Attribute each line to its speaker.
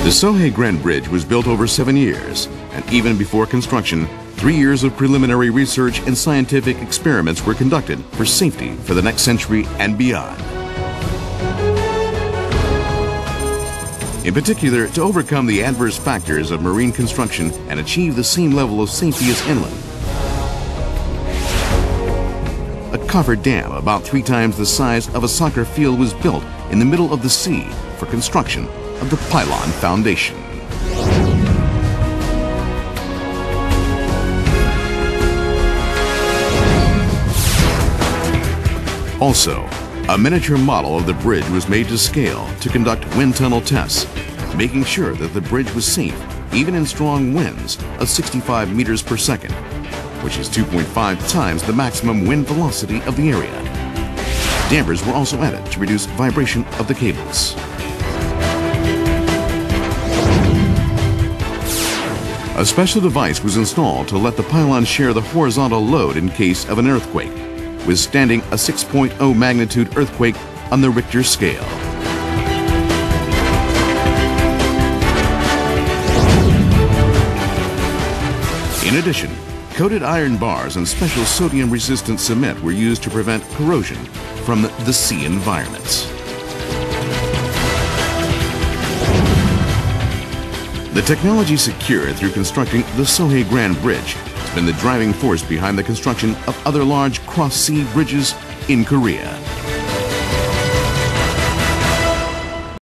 Speaker 1: The Sohae Grand Bridge was built over 7 years, and even before construction, 3 years of preliminary research and scientific experiments were conducted for safety for the next century and beyond. In particular, to overcome the adverse factors of marine construction and achieve the same level of safety as inland. A coffer dam about 3 times the size of a soccer field was built in the middle of the sea for construction of the pylon foundation. Also, a miniature model of the bridge was made to scale to conduct wind tunnel tests, making sure that the bridge was safe even in strong winds of 65 meters per second, which is 2.5 times the maximum wind velocity of the area. Dampers were also added to reduce vibration of the cables. A special device was installed to let the pylon share the horizontal load in case of an earthquake, withstanding a 6.0 magnitude earthquake on the Richter scale. In addition, coated iron bars and special sodium-resistant cement were used to prevent corrosion from the sea environments. The technology secured through constructing the Sohae Grand Bridge has been the driving force behind the construction of other large cross-sea bridges in Korea.